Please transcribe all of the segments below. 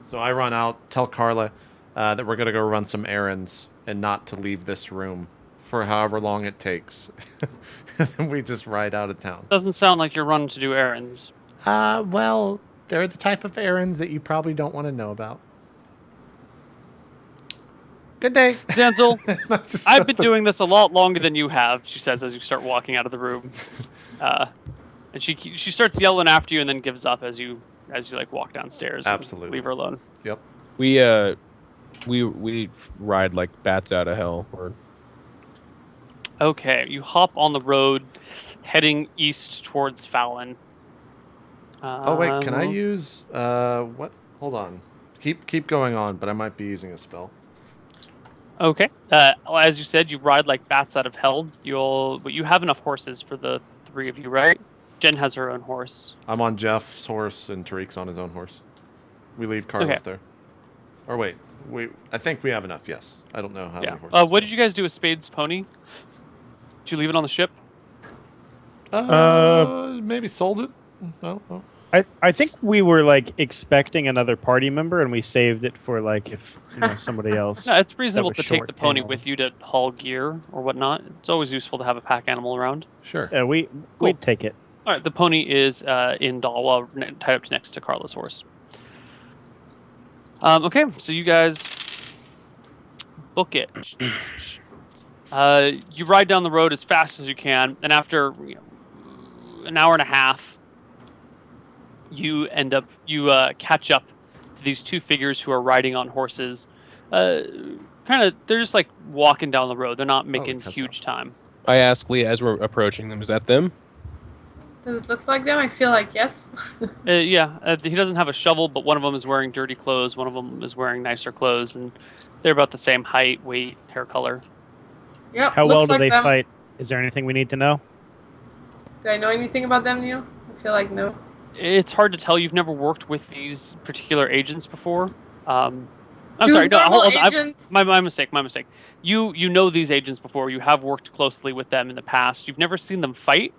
So I run out, tell Carla that we're going to go run some errands and not to leave this room for however long it takes. And then we just ride out of town. Doesn't sound like you're running to do errands. Well, they're the type of errands that you probably don't want to know about. Good day. Zanzel, I've been doing this a lot longer than you have, she says as you start walking out of the room. And she starts yelling after you and then gives up as you like walk downstairs. Absolutely. And leave her alone. Yep. We ride like bats out of hell. Okay, you hop on the road heading east towards Fallon. Oh wait, can I use what? Hold on. Keep going on, but I might be using a spell. Okay. As you said, you ride like bats out of hell. But you have enough horses for the three of you, right? Jen has her own horse. I'm on Jeff's horse and Tariq's on his own horse. We leave Carlos there. Or wait, I think we have enough. Yes. I don't know how many horses. What did you guys do with Spade's pony? Did you leave it on the ship? Maybe sold it. I don't know. I think we were like expecting another party member, and we saved it for like if somebody else. No, it's reasonable to take the pony with you to haul gear or whatnot. It's always useful to have a pack animal around. Sure. Yeah, we'd take it. All right, the pony is in Dalwa, tied up next to Carla's horse. Okay, so you guys book it. You ride down the road as fast as you can, and after an hour and a half, you catch up to these two figures who are riding on horses. They're just like walking down the road. They're not making huge time. I ask Leah as we're approaching them, is that them? Does it look like them? I feel like yes. Yeah, he doesn't have a shovel, but one of them is wearing dirty clothes. One of them is wearing nicer clothes, and they're about the same height, weight, hair color. Yep. How well do they fight? Is there anything we need to know? Do I know anything about them, Neil? I feel like no. It's hard to tell. You've never worked with these particular agents before. I'm sorry. No, hold on. My mistake. My mistake. You know these agents before. You have worked closely with them in the past. You've never seen them fight,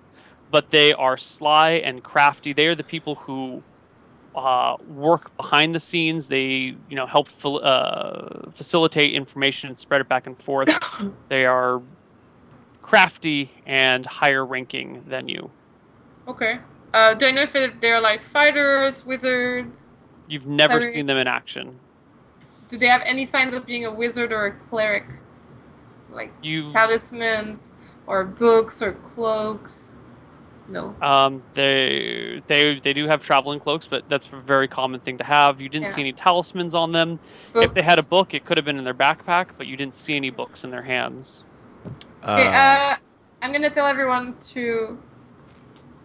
but they are sly and crafty. They are the people who work behind the scenes. They help facilitate information and spread it back and forth. They are crafty and higher ranking than you. Okay. Do I know if they're like fighters, wizards? You've never seen them in action. Do they have any signs of being a wizard or a cleric? Like talismans or books or cloaks? No. They do have traveling cloaks, but that's a very common thing to have. You didn't see any talismans on them. Books. If they had a book, it could have been in their backpack, but you didn't see any books in their hands. Okay, I'm gonna tell everyone to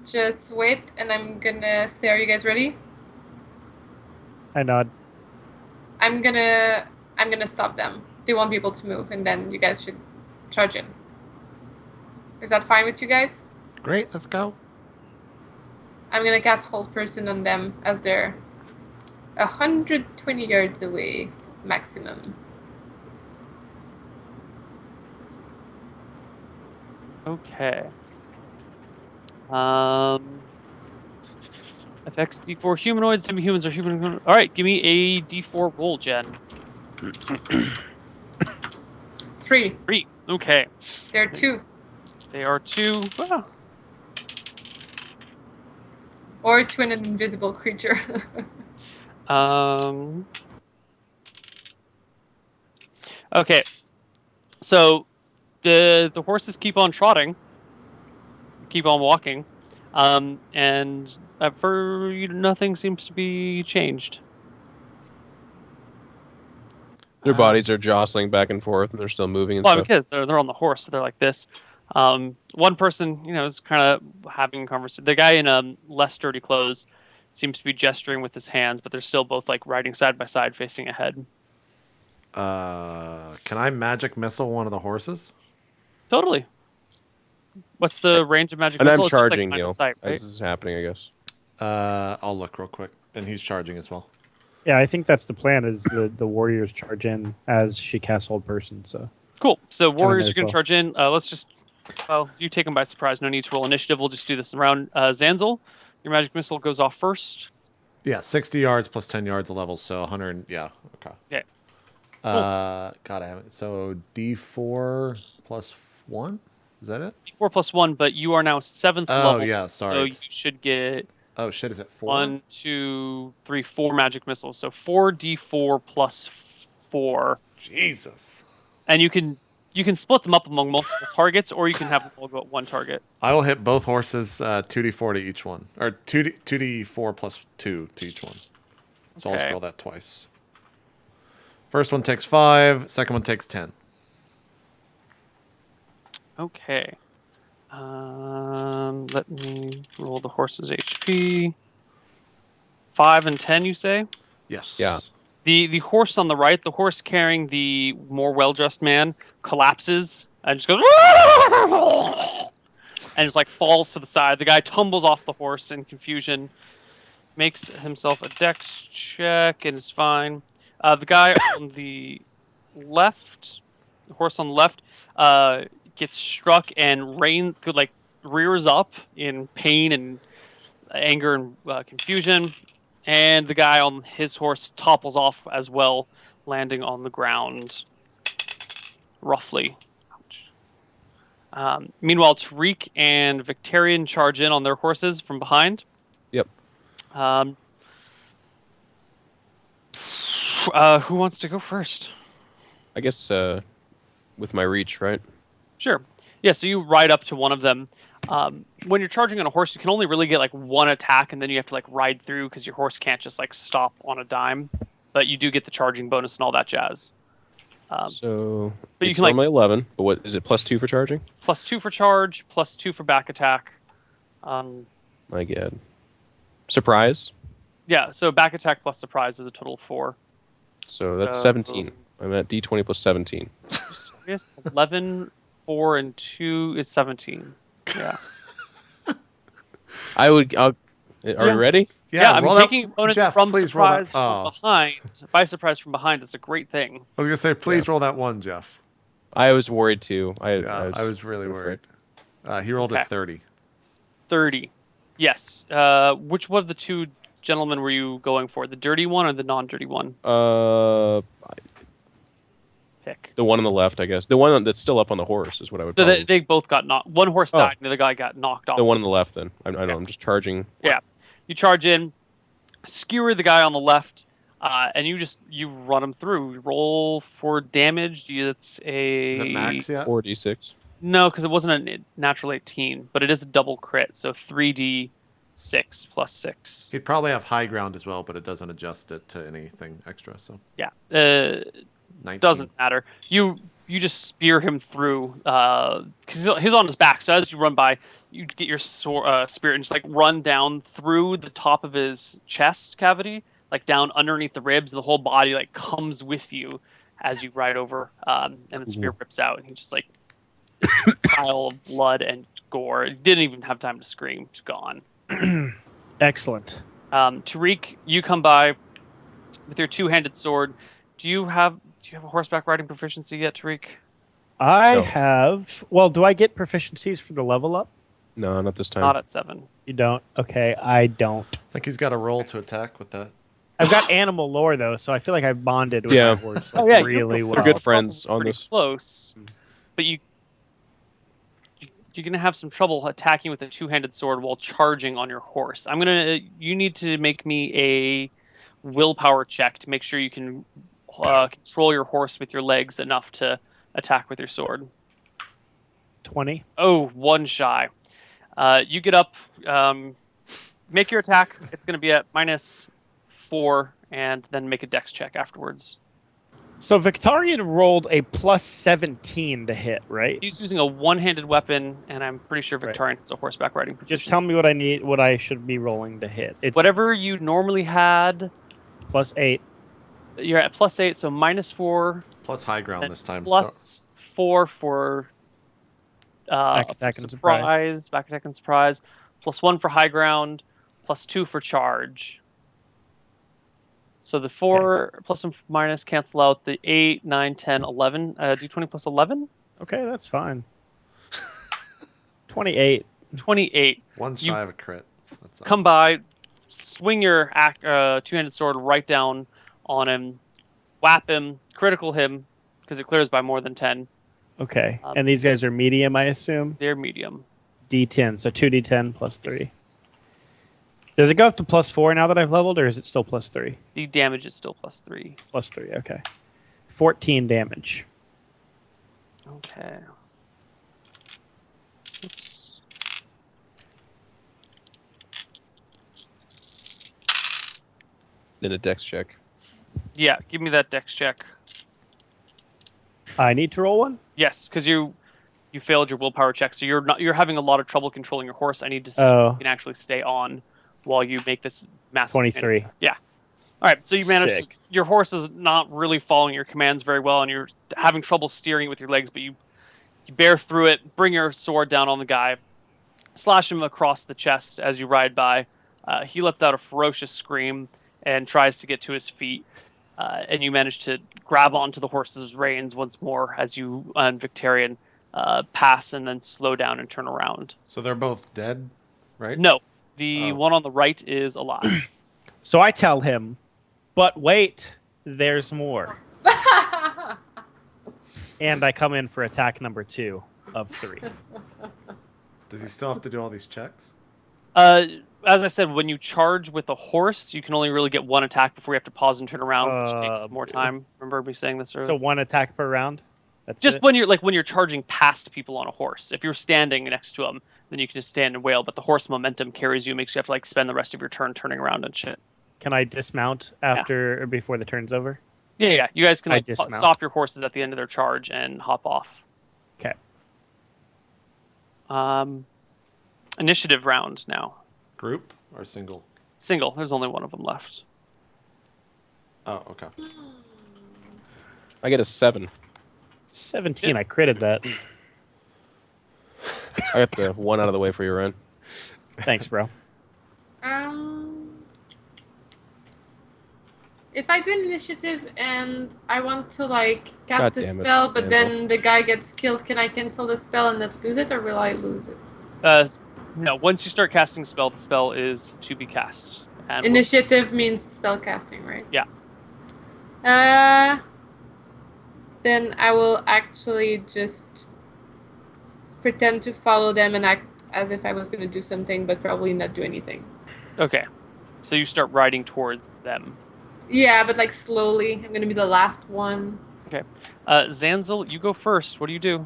just wait, and I'm gonna say, are you guys ready? I nod. I'm gonna stop them. They won't be able to move, and then you guys should charge in. Is that fine with you guys? Great, let's go. I'm gonna cast Hold Person on them as they're 120 yards away, maximum. Okay. FX D4 humanoids, semi-humans are human. All right, give me a D4 roll, Jen. 3. 3. Okay. They're 2. They are 2. Wow. Or to an invisible creature. Okay. So the horses keep on trotting, keep on walking, and for you, nothing seems to be changed. Their bodies are jostling back and forth, and they're still moving and stuff. Because they're on the horse, so they're like this. One person, is kind of having a conversation. The guy in less dirty clothes seems to be gesturing with his hands, but they're still both like riding side by side, facing ahead. Can I magic missile one of the horses? Totally. What's the range of magic missile? And I'm charging, Neil. Sight, right? This is happening, I guess. I'll look real quick. And he's charging as well. Yeah, I think that's the plan, is the warriors charge in as she casts Hold Person. So cool. So warriors are going to charge in. Let's just... Well, you take them by surprise. No need to roll initiative. We'll just do this around. Zanzel, your magic missile goes off first. Yeah, 60 yards plus 10 yards a level, so 100. Yeah, okay. Yeah. God, I haven't. So D4 plus 1? Is that it? D4 plus 1, but you are now 7th level. Oh, yeah, sorry. So you should get... Oh, shit, is it 4? 1, 2, 3, 4 magic missiles. So 4d4 plus 4. Jesus. And you can split them up among multiple targets, or you can have them all go at one target. I will hit both horses 2d4 to each one. Or 2d4 plus 2 to each one. So I'll just roll that twice. First one takes 5, second one takes 10. Okay. Let me roll the horse's HP. 5 and 10, you say? Yes. Yeah. The horse on the right, the horse carrying the more well-dressed man, collapses and just goes and just like falls to the side. The guy tumbles off the horse in confusion, makes himself a dex check and is fine. The guy on the left, the horse on the left, gets struck and rears up in pain and anger and confusion. And the guy on his horse topples off as well, landing on the ground, roughly. Ouch. Meanwhile, Tariq and Victorian charge in on their horses from behind. Yep. Who wants to go first? I guess with my reach, right? Sure. Yeah, so you ride up to one of them. When you're charging on a horse, you can only really get like one attack, and then you have to like ride through because your horse can't just like stop on a dime. But you do get the charging bonus and all that jazz. So, but you it's can on my 11. But what is it? +2 for charging? +2 for charge, +2 for back attack. My God. Surprise. Yeah, so back attack plus surprise is a total of 4. So that's 17. I'm at D20 plus 17. Serious? 11, 4, and 2 is 17. Yeah. Are you ready? Yeah, I'm taking opponents Jeff, from please surprise roll that. from behind. By surprise from behind, it's a great thing. I was going to say, please roll that 1, Jeff. I was worried too. I was really worried. He rolled a 30. 30. Yes. Which one of the two gentlemen were you going for? The dirty one or the non-dirty one? Pick. The one on the left, I guess. The one that's still up on the horse is what I would. So they both got knocked. One horse died, and the other guy got knocked off. The one on the left, then. I know. I'm just charging. Yeah. You charge in, skewer the guy on the left, and you run him through. You roll for damage. It's a... Is it max yet? 4d6. No, because it wasn't a natural 18, but it is a double crit, so 3d6 plus 6. He'd probably have high ground as well, but it doesn't adjust it to anything extra. So yeah, 19. Doesn't matter. You just spear him through because he's on his back. So as you run by, you get your spear and just like run down through the top of his chest cavity, like down underneath the ribs, and the whole body like comes with you as you ride over, and the spear rips out, and he just like a pile of blood and gore. Didn't even have time to scream. It's gone. Excellent. Tariq, you come by with your two-handed sword. Do you have a horseback riding proficiency yet, Tariq? I have. Well, do I get proficiencies for the level up? No, not this time. Not at 7. You don't? Okay, I don't. I think he's got a roll to attack with that. I've got animal lore, though, so I feel like I've bonded with my horse really well. We're good friends on this. Close, but you're gonna have some trouble attacking with a two-handed sword while charging on your horse. You need to make me a willpower check to make sure you can control your horse with your legs enough to attack with your sword. 20. Oh, 1 shy. You get up, make your attack. It's gonna be at -4, and then make a dex check afterwards. So Victorian rolled a +17 to hit, right? He's using a one-handed weapon, and I'm pretty sure Victorian has a horseback riding proficiency. Just tell me what I should be rolling to hit. It's whatever you normally had. +8. You're at +8, so -4. Plus high ground this time. +4 for back attack and surprise. Back attack and surprise. +1 for high ground. +2 for charge. So the 4 plus and minus cancel out the 8, 9, 10, 11. D20 plus 11? Okay, that's fine. 28. 28. One shy of a crit. Come by, swing your two-handed sword right down on him, whap him, critical him, because it clears by more than 10. Okay. And these guys are medium, I assume? They're medium. D10, so 2d10 plus 3. Does it go up to plus 4 now that I've leveled, or is it still plus 3? The damage is still plus 3. Plus 3, okay. 14 damage. Okay. Oops. Then a dex check. Yeah, give me that dex check. I need to roll one? Yes, because you failed your willpower check, so you're having a lot of trouble controlling your horse. I need to see if you can actually stay on while you make this massive 23. damage. Yeah. All right, so you managed. Your horse is not really following your commands very well, and you're having trouble steering it with your legs, but you bear through it, bring your sword down on the guy, slash him across the chest as you ride by. He lets out a ferocious scream and tries to get to his feet. And you manage to grab onto the horse's reins once more as you and Victorian pass and then slow down and turn around. So they're both dead, right? No. The one on the right is alive. So I tell him, but wait, there's more. And I come in for attack number 2 of 3. Does he still have to do all these checks? As I said, when you charge with a horse, you can only really get one attack before you have to pause and turn around, which takes more time. Remember me saying this earlier? So 1 attack per round? That's just it? when you're charging past people on a horse. If you're standing next to them, then you can just stand and wail. But the horse momentum carries you, makes you have to spend the rest of your turn turning around and shit. Can I dismount after or before the turn's over? Yeah. You guys can stop your horses at the end of their charge and hop off. Okay. Initiative round now. Group or single? Single. There's only one of them left. Oh, okay. I get a 7. 17. I critted that. I got the 1 out of the way for you, Ryan. Thanks, bro. If I do an initiative and I want to cast a spell, but then the guy gets killed, can I cancel the spell and not lose it, or will I lose it? No. Once you start casting a spell, the spell is to be cast. And initiative means spell casting, right? Yeah. Then I will actually just pretend to follow them and act as if I was going to do something, but probably not do anything. Okay. So you start riding towards them. Yeah, but slowly. I'm going to be the last one. Okay. Zanzil, you go first. What do you do?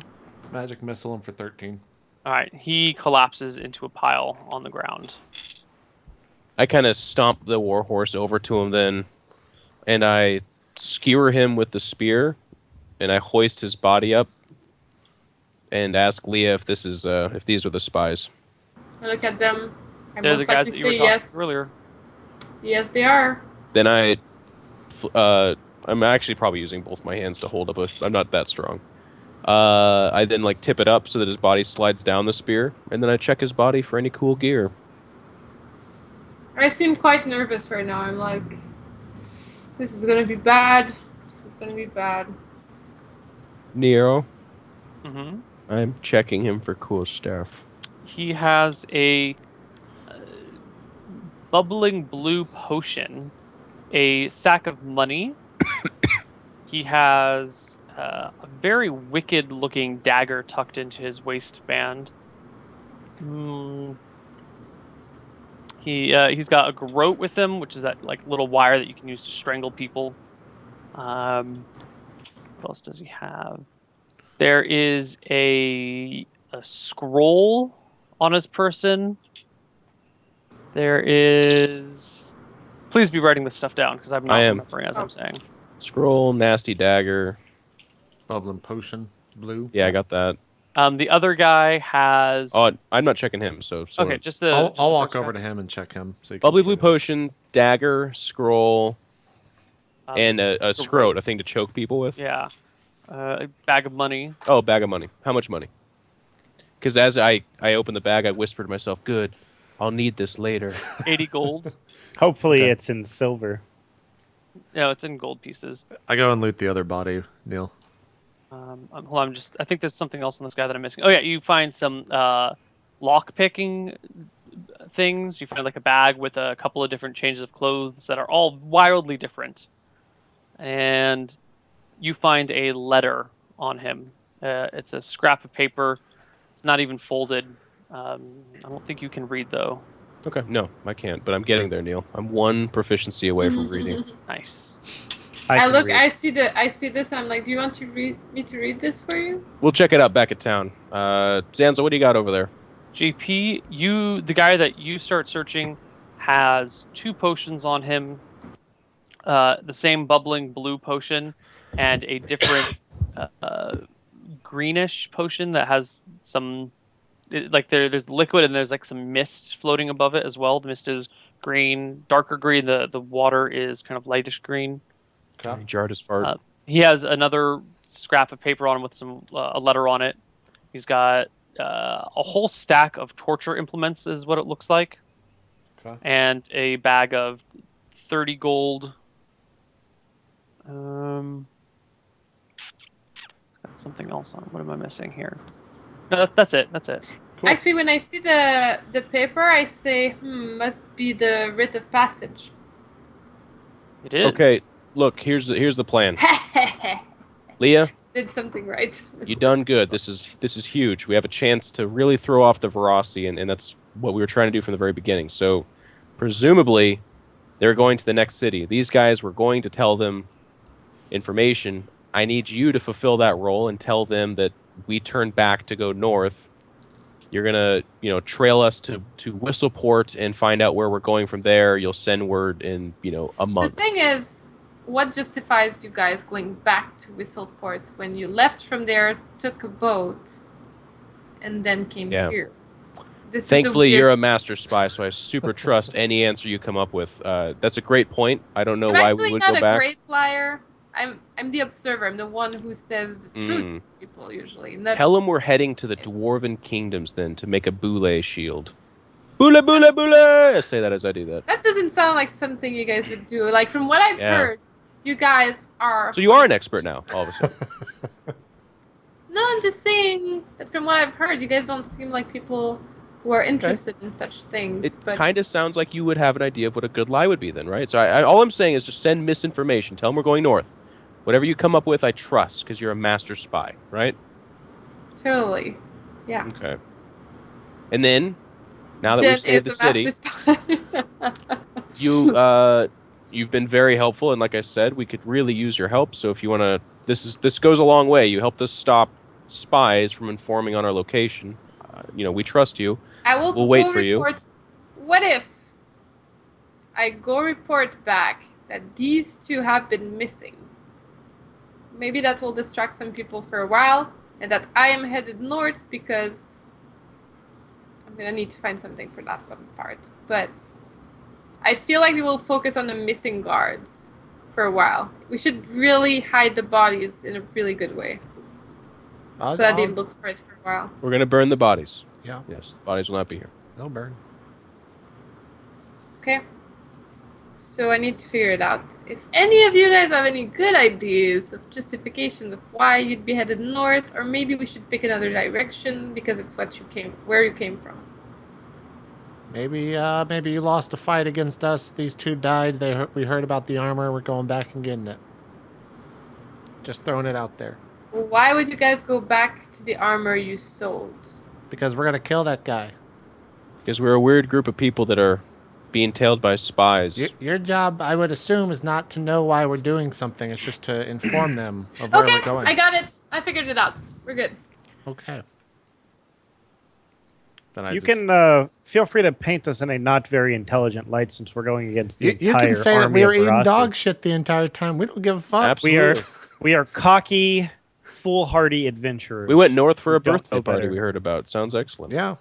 Magic missile him for 13. All right. He collapses into a pile on the ground. I kind of stomp the warhorse over to him then, and I skewer him with the spear, and I hoist his body up, and ask Leah if these are the spies. I look at them. They're the guys that you were talking yes. earlier. Yes, they are. Then I'm actually probably using both my hands to hold up I'm not that strong. I then tip it up so that his body slides down the spear, and then I check his body for any cool gear. I seem quite nervous right now. I'm like, this is gonna be bad. This is gonna be bad. Nero. Mm-hmm. I'm checking him for cool stuff. He has a bubbling blue potion, a sack of money. He has a very wicked-looking dagger tucked into his waistband. He's got a garrote with him, which is that little wire that you can use to strangle people. What else does he have? There is a scroll on his person. There is. Please be writing this stuff down because I'm not remembering as I'm saying. Scroll, nasty dagger, bubbling potion, blue. Yeah, I got that. The other guy has. Oh, I'm not checking him. So okay, just I'll walk over to him and check him. So you bubbly blue potion, dagger, scroll, and a scrote, a thing to choke people with. Yeah, a bag of money. Oh, bag of money. How much money? Because as I opened the bag, I whispered to myself, "Good, I'll need this later." 80 gold. Hopefully, it's in silver. No, it's in gold pieces. I go and loot the other body, Neil. Hold on, I think there's something else on this guy that I'm missing. Oh yeah, you find some lock picking things. You find like a bag with a couple of different changes of clothes that are all wildly different. And you find a letter on him. It's a scrap of paper. It's not even folded. I don't think you can read though. Okay, no, I can't, but I'm getting there, Neal. I'm one proficiency away from reading. Nice. I see this, and I'm like, do you want to me to read this for you? We'll check it out back at town. Zanza, what do you got over there? JP, the guy that you start searching has 2 potions on him. The same bubbling blue potion and a different greenish potion that has some there's liquid and there's like some mist floating above it as well. The mist is green, darker green. The water is kind of lightish green. Okay. Jarred his fart. He has another scrap of paper on him with some a letter on it. He's got a whole stack of torture implements, is what it looks like, and a bag of 30 gold. Got something else on. What am I missing here? No, that's it. That's it. Cool. Actually, when I see the paper, I say, must be the Writ of Passage. It is. Okay, look, here's the plan. Leah, did something right. You done good. This is huge. We have a chance to really throw off the veracity, and that's what we were trying to do from the very beginning. So, presumably, they're going to the next city. These guys were going to tell them information. I need you to fulfill that role and tell them that we turn back to go north. You're gonna, trail us to Whistleport and find out where we're going from there. You'll send word in, a month. The thing is, what justifies you guys going back to Whistleport when you left from there, took a boat, and then came here? Thankfully, you're a master spy, so I super trust any answer you come up with. That's a great point. I don't know why we would go back. I'm actually not a great liar. I'm the observer. I'm the one who says the truth to people usually. Tell them we're heading to the Dwarven Kingdoms then to make a boule shield. Boule, boule, boule! I say that as I do that. That doesn't sound like something you guys would do. Like, from what I've heard, you guys are... So you are an expert now, all of a sudden. No, I'm just saying that from what I've heard, you guys don't seem like people who are interested in such things. It kind of sounds like you would have an idea of what a good lie would be then, right? So all I'm saying is just send misinformation. Tell them we're going north. Whatever you come up with, I trust, because you're a master spy, right? Totally. Yeah. Okay. And then, now that we've saved the city, you've been very helpful, and like I said, we could really use your help. So if you want to, this goes a long way. You helped us stop spies from informing on our location. We trust you. We'll wait for you. What if I go report back that these 2 have been missing? Maybe that will distract some people for a while, and that I am headed north because I'm going to need to find something for that one part. But I feel like we will focus on the missing guards for a while. We should really hide the bodies in a really good way. So that they look for it for a while. We're going to burn the bodies. Yeah. Yes, the bodies will not be here. They'll burn. Okay. So I need to figure it out. If any of you guys have any good ideas of justifications of why you'd be headed north, or maybe we should pick another direction because it's where you came from. Maybe you lost a fight against us. These 2 died. We heard about the armor. We're going back and getting it. Just throwing it out there. Why would you guys go back to the armor you sold? Because we're gonna kill that guy. Because we're a weird group of people that are being tailed by spies. Your job, I would assume, is not to know why we're doing something. It's just to inform them of where we're going. I got it. I figured it out. We're good. Okay. You can feel free to paint us in a not very intelligent light since we're going against the entire army. You can say that we were eating dog shit the entire time. We don't give a fuck. Absolutely. We are cocky, foolhardy adventurers. We went north for a birthday party we heard about. Sounds excellent. Yeah.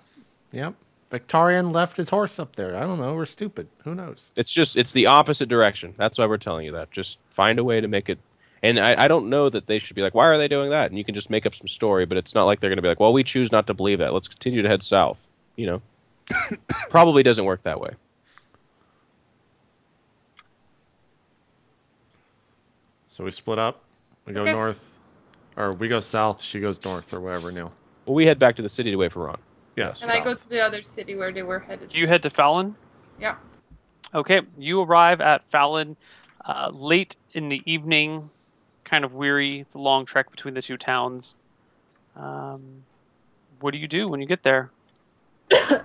Yep. Victorian left his horse up there. I don't know. We're stupid. Who knows? It's the opposite direction. That's why we're telling you that. Just find a way to make it. And I don't know that they should be like, why are they doing that? And you can just make up some story, but it's not like they're going to be like, well, we choose not to believe that. Let's continue to head south. Probably doesn't work that way. So we split up. We go north. Or we go south. She goes north or whatever, Neal. Well, we head back to the city to wait for Ron. Yeah. And I go to the other city where they were headed. Do you head to Fallon? Yeah. Okay, you arrive at Fallon late in the evening, kind of weary. It's a long trek between the two towns. What do you do when you get there?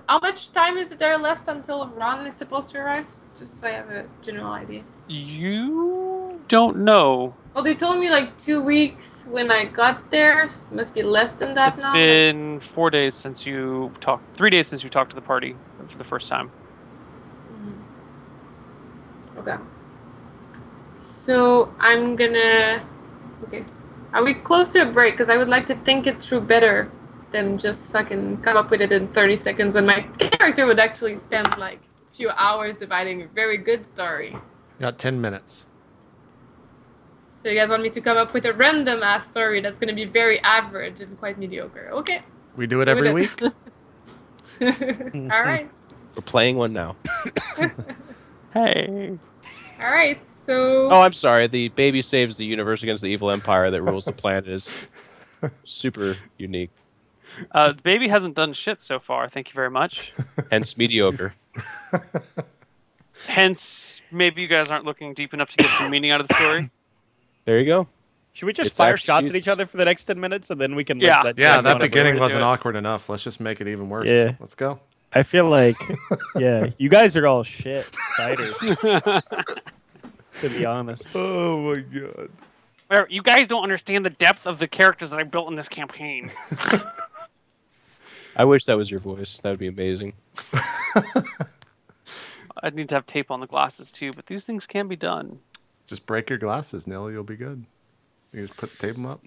How much time is there left until Ron is supposed to arrive? Just so I have a general idea. You don't know. Well, they told me like 2 weeks when I got there. Must be less than that It's now. been 4 days since you talked. 3 days since you talked to the party for the first time. Okay. So I'm gonna. Okay. Are we close to a break? Because I would like to think it through better than just fucking come up with it in 30 seconds when my character would actually spend like a few hours dividing a very good story. You got 10 minutes. So you guys want me to come up with a random ass story that's gonna be very average and quite mediocre? Okay. We do it every week. All right. We're playing one now. Hey. All right. So. Oh, I'm sorry. The baby saves the universe against the evil empire that rules the planet is super unique. The baby hasn't done shit so far. Thank you very much. Hence mediocre. Hence, maybe you guys aren't looking deep enough to get some meaning out of the story. There you go. Should we just It's fire actually shots at Jesus. each other for the next 10 minutes and then we can Yeah. let Yeah, Jack that go on a beginning way to wasn't do it. awkward enough. Let's just make it even worse. Yeah. Let's go. I feel like, yeah, you guys are all shit fighters, to be honest. Oh my god. Where you guys don't understand the depth of the characters that I built in this campaign. I wish that was your voice. That would be amazing. I'd need to have tape on the glasses too, but these things can be done. Just break your glasses, Neil. You'll be good. You just tape them up.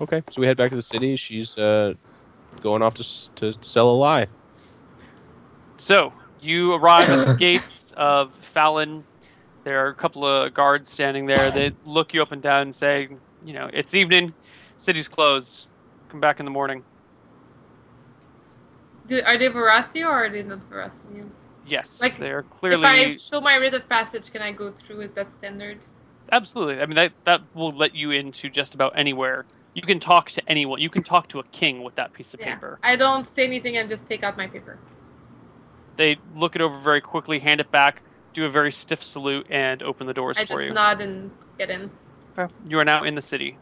Okay, so we head back to the city. She's going off to sell a lie. So you arrive at the gates of Fallon. There are a couple of guards standing there. They look you up and down and say, you know, it's evening, city's closed. Come back in the morning. Are they Verasi or are they not Verasi? Yes, Like, they are clearly. If I show my Writ of Passage, can I go through? Is that standard? Absolutely. I mean, that will let you into just about anywhere. You can talk to anyone. You can talk to a king with that piece of paper. I don't say anything and just take out my paper. They look it over very quickly, hand it back, do a very stiff salute, and open the doors I for just you. nod and get in. Okay. You are now in the city.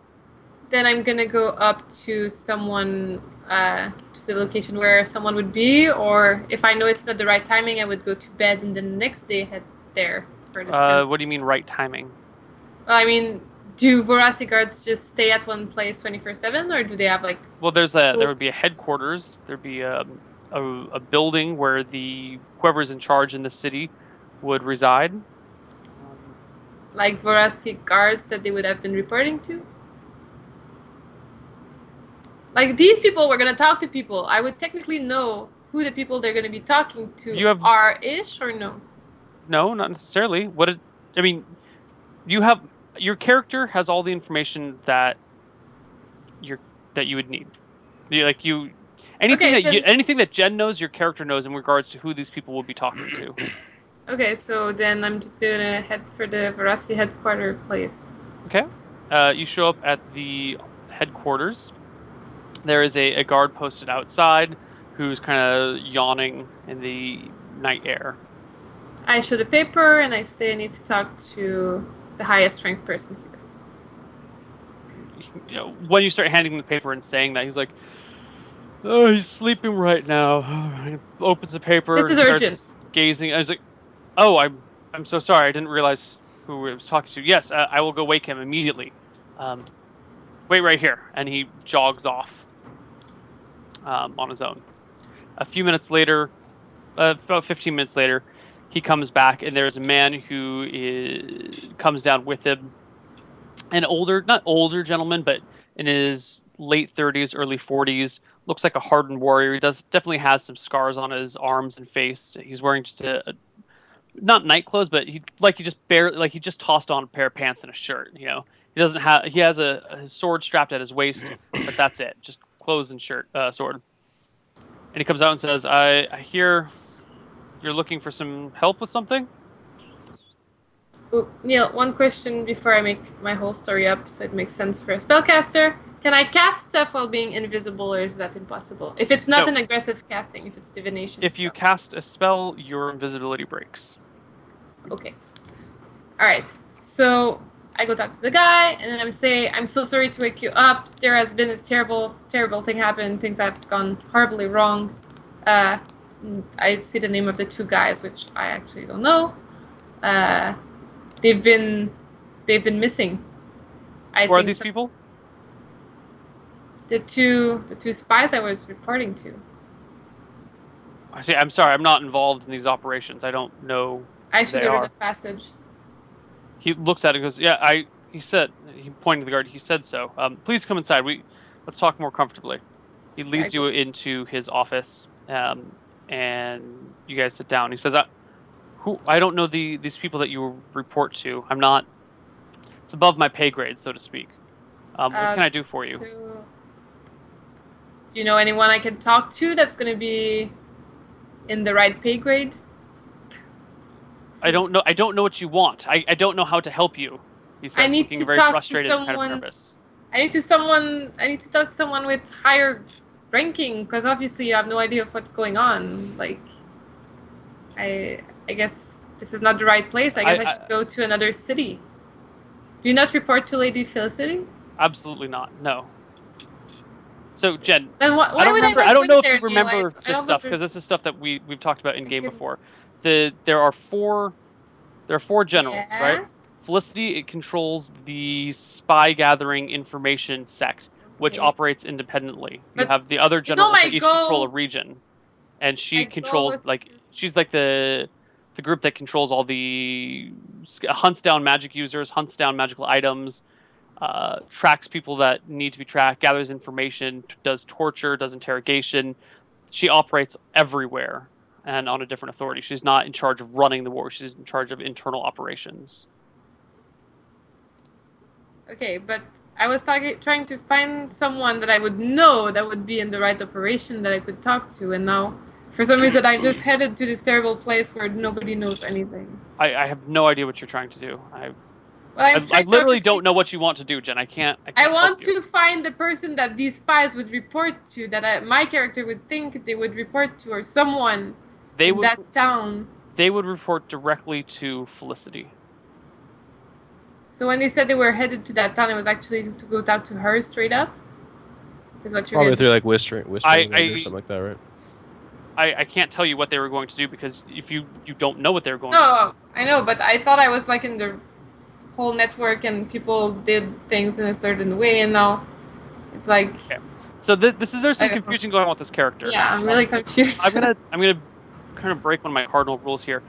Then I'm gonna go up to someone, to the location where someone would be, or if I know it's not the right timing, I would go to bed and then the next day head there for the What do you mean right timing? Well, I mean, do Verasi guards just stay at one place 24/7, or do they have like? Well, there would be a headquarters. There'd be a building where whoever's in charge in the city would reside. Like Verasi guards that they would have been reporting to? Like, these people were going to talk to people. I would technically know who the people they're going to be talking to are-ish, or no? No, not necessarily. Your character has all the information that you would need. Anything that Jen knows, your character knows in regards to who these people will be talking to. Okay, so then I'm just going to head for the Verasi headquarters place. Okay. You show up at the headquarters. There is a guard posted outside who's kind of yawning in the night air. I show the paper and I say I need to talk to the highest ranked person here. When you start handing him the paper and saying that, he's like, "Oh, he's sleeping right now." He opens the paper. This is and starts urgent. Gazing. I was like, "Oh, I'm so sorry. I didn't realize who I was talking to. Yes, I will go wake him immediately. Wait right here." And he jogs off on his own. A few minutes later, about 15 minutes later, he comes back, and there's a man who comes down with him. An not older gentleman, but in his late 30s, early 40s. Looks like a hardened warrior. He definitely has some scars on his arms and face. He's wearing just not night clothes, but he just tossed on a pair of pants and a shirt. You know, he has his sword strapped at his waist, but that's it. Just clothes and sword. And he comes out and says, I hear you're looking for some help with something? Ooh, Neil, one question before I make my whole story up so it makes sense for a spellcaster. Can I cast stuff while being invisible, or is that impossible? If it's not No. an aggressive casting, if it's divination. If you stuff. cast a spell, your invisibility breaks. Okay. All right. So I go talk to the guy, and then I say, "I'm so sorry to wake you up. There has been a terrible, terrible thing happen. Things have gone horribly wrong. I see the name of the two guys, which I actually don't know. They've been missing. Who are these people? The two spies I was reporting to. I see. I'm sorry. I'm not involved in these operations. I don't know. I should have Writ of Passage. He looks at it and goes, "Yeah, He said. He pointed to the guard. He said so. Please come inside. Let's talk more comfortably." He leads you into his office, and you guys sit down. He says, I don't know these people that you report to. I'm not. It's above my pay grade, so to speak. What can I do for you? Do you know anyone I can talk to that's going to be in the right pay grade? I don't know. I don't know what you want. I don't know how to help you. He said, looking very frustrated and kind of nervous. I need to talk to someone with higher ranking, because obviously you have no idea of what's going on. Like, I guess this is not the right place. I guess I should go to another city. Do you not report to Lady Felicity? Absolutely not. No. So Jen, then I don't know if you remember this stuff, because this is stuff that we've talked about in game before. There are four generals, right? Felicity, it controls the spy gathering information sect, which operates independently. You have the other generals that each control a region, and she controls she's like the group that controls all the hunts down magic users, hunts down magical items, tracks people that need to be tracked, gathers information, does torture, does interrogation. She operates everywhere and on a different authority. She's not in charge of running the war. She's in charge of internal operations. Okay, but I was trying to find someone that I would know that would be in the right operation that I could talk to, and now, for some reason, I just headed to this terrible place where nobody knows anything. I have no idea what you're trying to do. I literally don't know what you want to do, Jen. I can't I want to find the person that these spies would report to, that my character would think they would report to, or someone in that town. They would report directly to Felicity. So when they said they were headed to that town, it was actually to go talk to her straight up? Is what you're probably through like whispering or something like that, right? I can't tell you what they were going to do, because if you don't know what they were going to do. No, I know, but I thought I was like in the whole network and people did things in a certain way, and now it's like... Okay. So there's some confusion going on with this character. Yeah, I'm really confused. I'm gonna kind of break one of my cardinal rules here.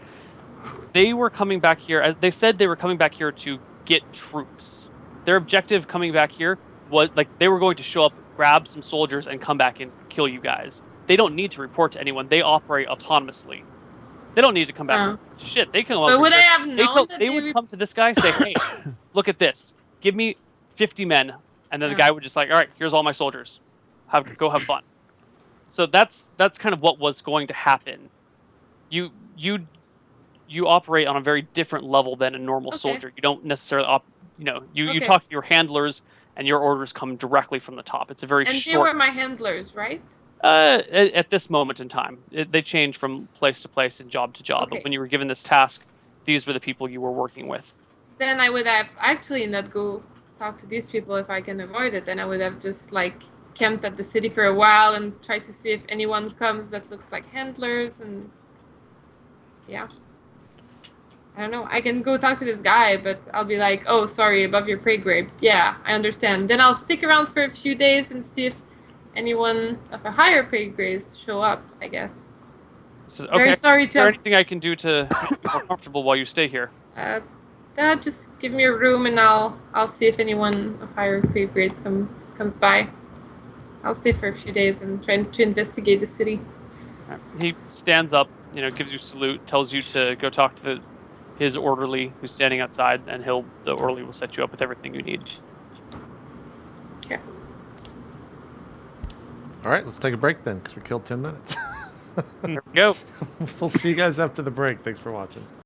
They were coming back here, as they said, they were coming back here to get troops. Their objective coming back here was they were going to show up, grab some soldiers, and come back and kill you guys. They don't need to report to anyone. They operate autonomously. They don't need to come back. Shit, they can. But would I have known they would come to this guy and say, "Hey, look at this. Give me 50 men," and then the guy would just like, "All right, here's all my soldiers. Go have fun." So that's kind of what was going to happen. You operate on a very different level than a normal soldier. You don't necessarily you talk to your handlers, and your orders come directly from the top. It's a very short. And they were my handlers, right? At this moment in time, they change from place to place and job to job. But when you were given this task, these were the people you were working with. Then I would have actually not go talk to these people if I can avoid it. Then I would have just camped at the city for a while and tried to see if anyone comes that looks like handlers, and I don't know. I can go talk to this guy, but I'll be like, "Oh, sorry, above your pay grade." Yeah, I understand. Then I'll stick around for a few days and see if anyone of a higher pay grade show up, I guess. Okay. Very sorry, is there anything I can do to make you more comfortable while you stay here? Just give me a room, and I'll see if anyone of higher pay grades comes by. I'll stay for a few days and try to investigate the city. He stands up, gives you a salute, tells you to go talk to his orderly who's standing outside, and the orderly will set you up with everything you need. Okay. All right, let's take a break then, because we killed 10 minutes. There we go. We'll see you guys after the break. Thanks for watching.